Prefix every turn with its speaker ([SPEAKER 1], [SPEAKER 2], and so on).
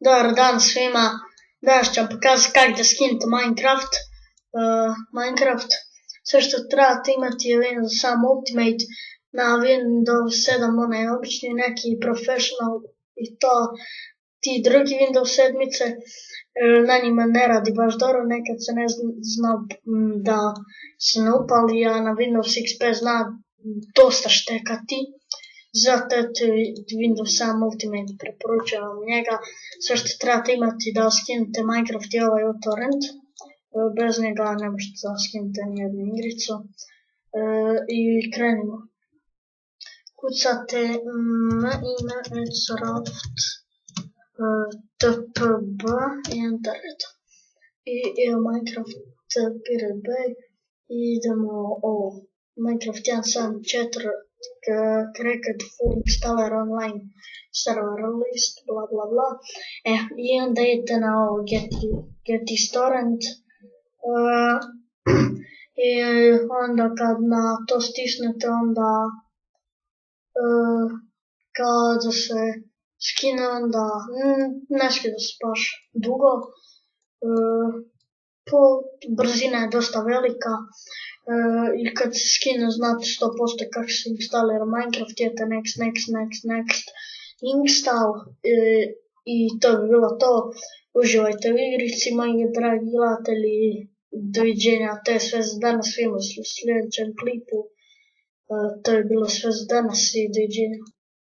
[SPEAKER 1] Dobar dan svima. Danas ću vam pokazati kako da skinete Minecraft. Sve što trebate imati je Windows sam Ultimate, na Windows 7 onaj obični, neki Professional i to ti drugi Windows 7. Na njima ne radi baš dobro, nekad se ne zna da se ne upali, a na Windows XP zna dosta štekati. Zato Windows sam Ultimate preporučujem njega. Sve što trebate imati da skinete Minecraft je ovaj torrent. Bez njega ne možete da skinete nijednu igricu. I krenimo. Kucate Minecraft tpb i enter. I Minecraft PRB i idemo ovo. Minecraft 1.7.4 Cracked Full Installer Online Server List, bla bla bla. I onda idete na ovo Get this torrent. I onda kad na to stisnete, onda kada se skine, onda ne skida se baš dugo. Brzina je dosta velika. I kad se skine znate 100% kako se instalira Minecraft, idete next install i to bi bilo to. Uživajte u igrici, moji dragi gledatelji, doviđenja, to je sve za danas, vidimo se u sljedećem klipu. To je bilo sve za danas i doviđenja.